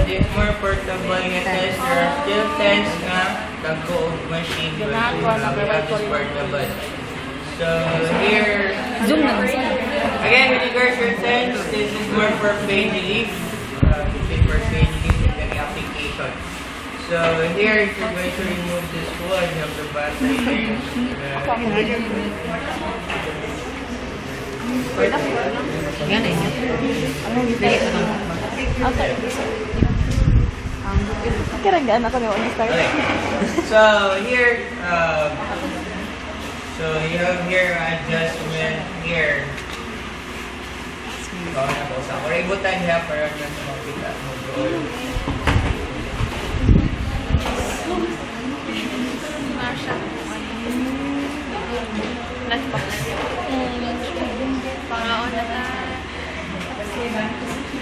this more portable nga test. There are still tests nga tago of machine but we have this portable. So here, again with regards to test, this is more for page relief. For page relief in any application. So here, if you're going to remove this one, you have the battery here. So here, so you have here adjustment here. Sa kuributan niya para na makita mo doon.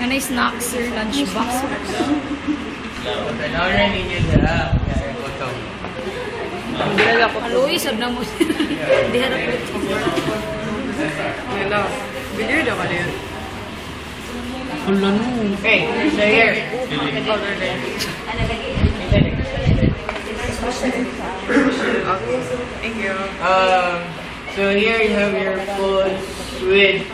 Ano yung snacks or lunchbox? Tanaw na ninyo na. Aloy, sab na mo. Di harap ko. Hello. Video daw ka din. Okay, so here. Thank you. So here you have your pulse width.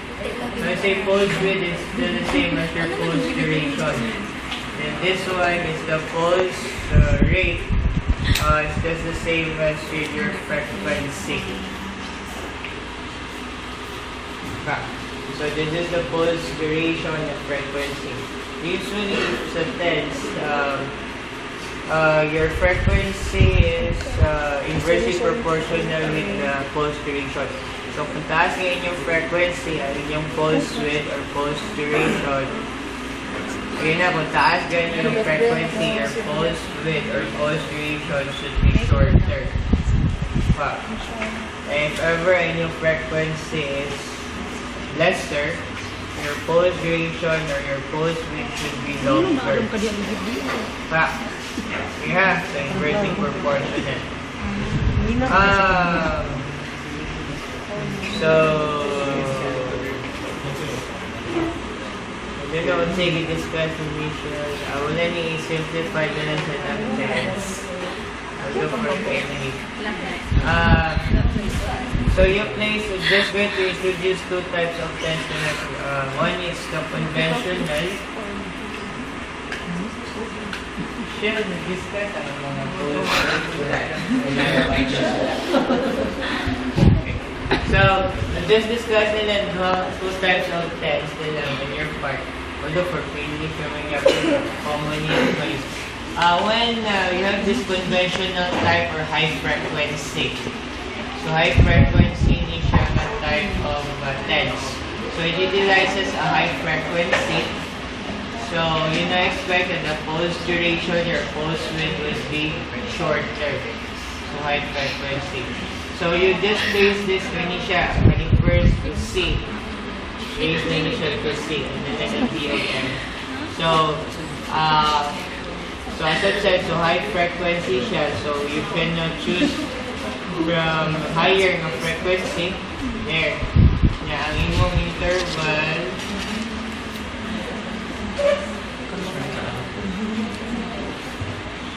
When I say pulse width, it's still the same as your pulse duration. And this one is the pulse rate. It's just the same as with your frequency. So this is the pulse duration and frequency. Usually sa tens, your frequency is inversely proportional with the pulse duration. So kung taas ngayon yung frequency, ay yung pulse width or pulse duration. Ayun na, kung taas ganyan yung frequency or pulse width or pulse duration should be shorter. And if ever yung frequency is lesser, your pulse duration or your pulse width should be longer. Yeah, so inversely proportional. So then I will take a discussion mission. I will let me simplify the lesson of tens. I'll go for training. So you place just going to introduce two types of tens. One is the conventional. Share and discuss ang mga goals. So just discuss nila two types of tens nila in your part. Although for failure, you have to commonly advise. When you have this conventional type or high frequency. So high frequency ni siya na type of tens. So it utilizes a high frequency. So you now expect that the pulse duration or pulse width will be shorter. So high frequency. So you just place this when you first C. Place the initial to C and then the DOM. So as I said, so high frequency siya. So you can choose from higher na frequency. There. Yeah, ang imong interval.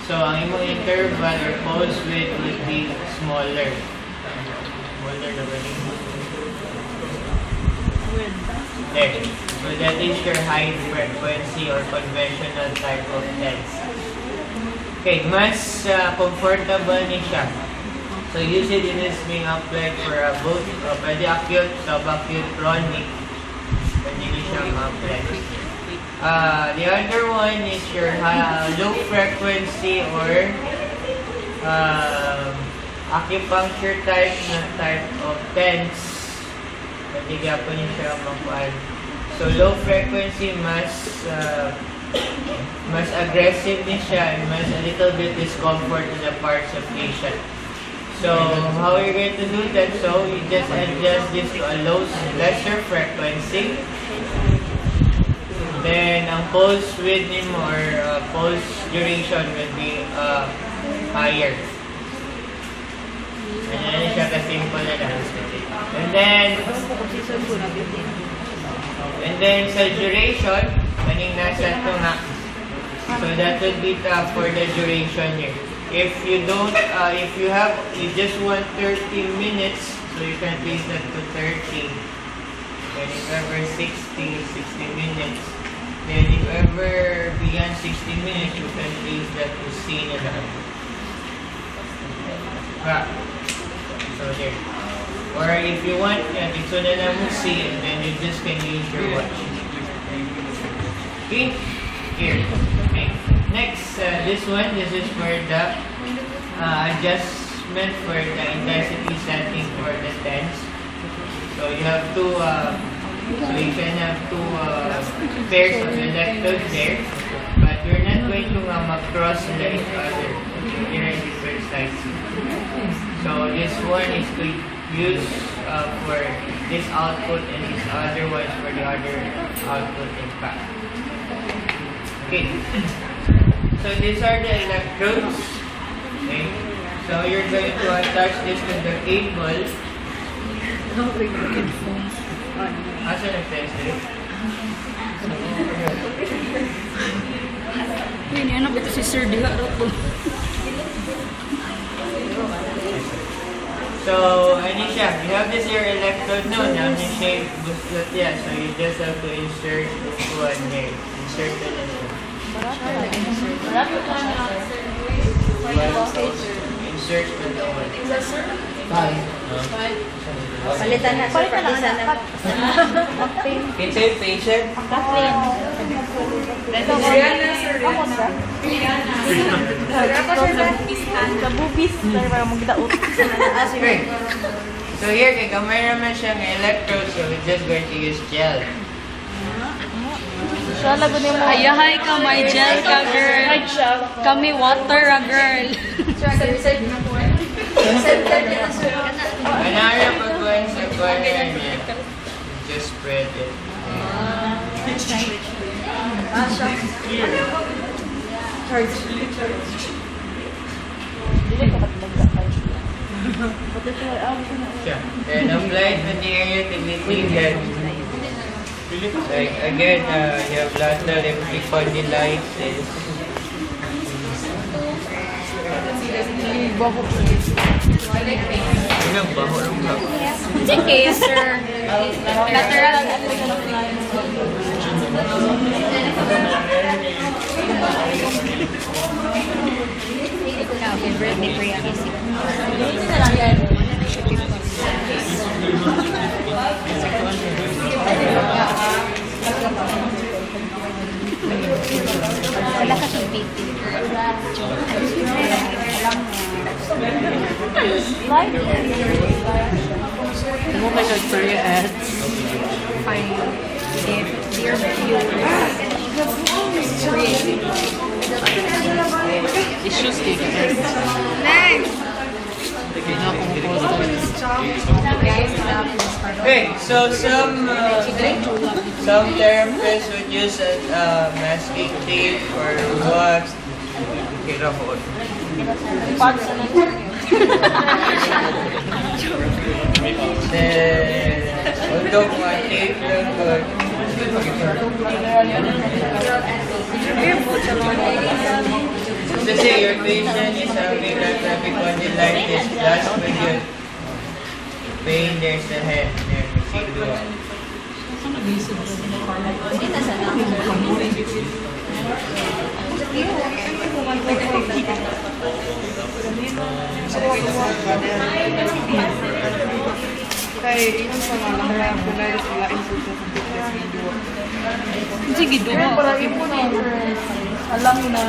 So ang imong interval or pulse width would be smaller. Smaller na ba niyo? There. So that is your high frequency or conventional type of tens. Okay, mas comfortable ni siya. So usually this is being applied for both pwede acute, subacute, chronic. Pwede ni siya ma-apply. The other one is your low frequency or acupuncture type of tens. Pwede po niyo siya makuhaan. So low frequency mas aggressive din siya and mas a little bit discomfort in the parts of patient. So how are you going to do that? So you just adjust this to a lesser frequency. Then ang pulse width nimo or pulse duration will be higher. Ganyan siya ka-simple na lang. And then sa duration, kaning nasa ito nga. So that would be for the duration here. If you don't, if you just want 30 minutes, so you can place that to 30. Then if ever 60 minutes. Then if ever beyond 60 minutes, you can place that to C na lang. So there. Or if you want, dito na lang mo C, and then you just can use your watch. Okay? Here. Okay. Next, this is for the adjustment for the intensity setting for the tens. So you have two, so you can have two pairs of electrodes there, but you're not going to cross each other. They're on different sides. So this one is to use for this output, and this other one is for the other output impact. Okay. So these are the electrodes. Okay. So you're going to attach this to the cable. Asa nag-test it? Ini anak itu si Sir Diha Roto. So, Anisha, you have this your electrode now in shape booklet, yeah. So you just have to insert one here. Insert it in here. Insert the one. Palitan na sir, palitan na. Kinsa yung patient? Sa bubis. Para magdaot. So here, kay cameraman siyang electrode, so we're just going to use gel. Ayahay ka, may gel ka, girl. Kami water, girl. Manara pag going sa corner niya, just spread it. Then apply it to the area to be treated. Like again, you have lateral epicondylitis. Sige, sir. Lateral. Birthday prayer. Wala ka sa baby. Mo may Victoria ads. Fine. Dear viewers. Issues kay ads. Next! Okay, so some therapists would use masking tape or wax. Then, untuk tape lang good. So say your patient is having lateral epicondylitis plus when you pain, there's the head, there we see dual. Kay yun sa mga kaya ko na sila insert sa video. Sige, Pero para ipo na alam na.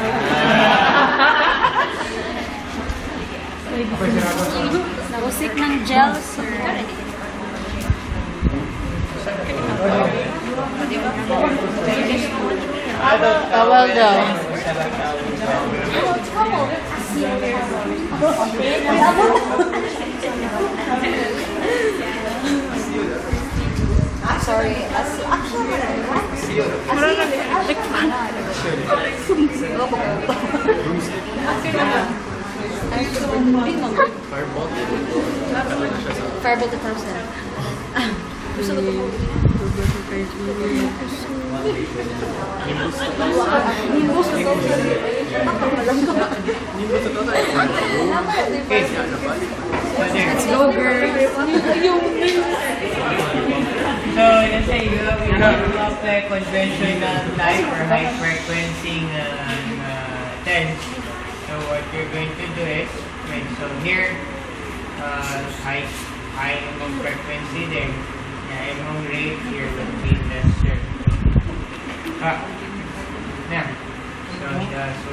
Usik ng gel, sir. Tawal daw. Sorry. Firebolt the person. Gusto ko Let's go, girl. So, let's say you have apply conventional type or high frequency tens. So, what you're going to do is, okay, so here, high among frequency there. Yeah, among rate here will be lesser. Now, so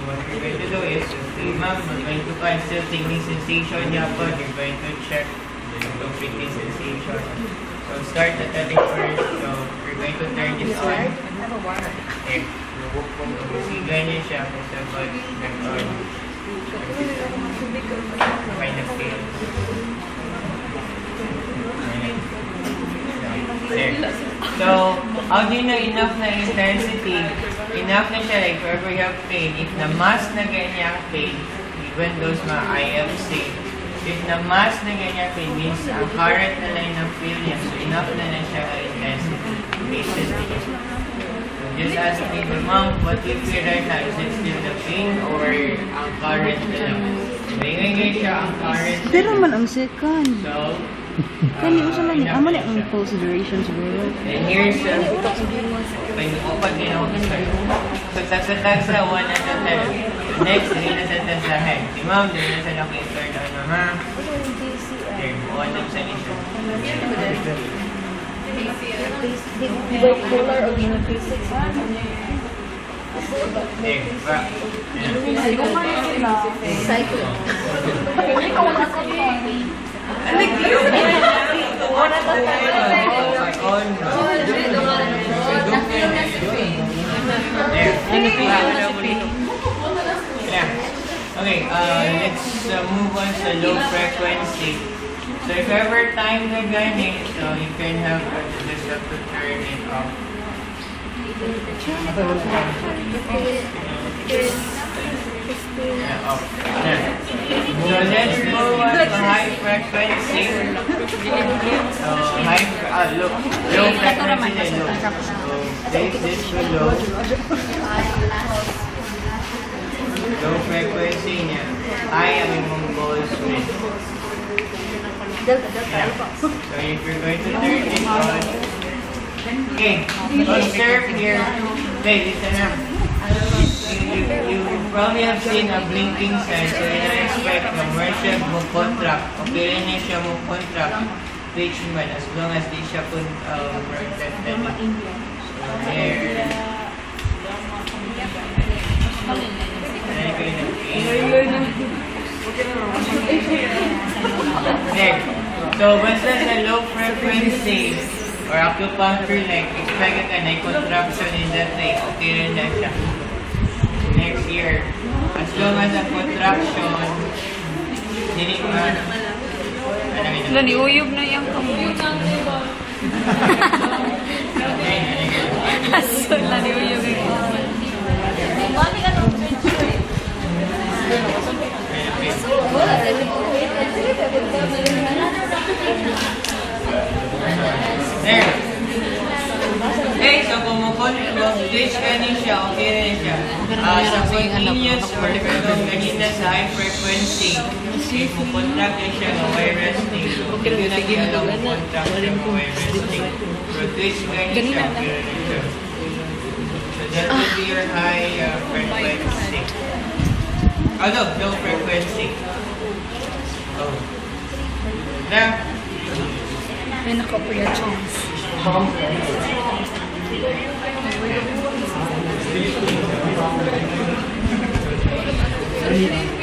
what you're going to do is, okay, ma'am, we're going to find still tingling sensation niya po. You're going to check the completing sensation. So start the telling first. So we're going to turn this on. Okay. See, ganyan siya. Basta pag nag-on. May nag-fail. There. So, how do you know enough na intensity? Enough na siya, like, wherever you have pain. If na mas na ganyan pain, even those mga IFC, if na mas na ganyan pain, means ang current na line ng feel niya, so enough na siya intensity. Basis niya. So, just ask me, ma'am, what do you feel right now? Is it still the pain or ang current na lang? So, ngayon siya ang current. Pero man ang second. So, Kani usa man ni amo ni ang consideration siguro. and here's when you open din ako so tagsatag sa 1 at a 10. Next, hindi na sa 10 sa head. Si ma'am, hindi na sa naki-start ang mama. Okay, 1 up sa nito. Bipolar o monophasic. Okay, back. Cycle. Okay, let's move on to low frequency. So if ever time na ganyan, so you can have just have to turn it off. Yeah, off. So let's move on to high frequency. Low frequency and low. So take this to low. Low frequency niya. High ang imong goals with. Yeah. So if you're going to turn it on. Okay, observe here. Okay, listen up. You probably have seen a blinking sign, so you don't expect na more siya mo-contract. Okay rin niya siya mo-contract. Which man, as long as di siya protected. So there. There. So basta sa low frequency or acupuncture like, expect ka na contraction in that way. Okay rin na siya. Next year, as long as ang contraction, hindi man. Naniuyog na yung kamay. Aso, naniuyog yung kamay. There. Okay, so kung mag-ditch ka din siya, okay rin siya. Sa continuous or kung ganina sa high frequency, if mo-contract niya siya ng while resting, okay rin siya lang mo-contract siya ng while resting. Pero ditch ka din siya, okay rin siya. So that would be your high frequency. Low frequency. Oh. Now, May naka-prayer chance. Thank you.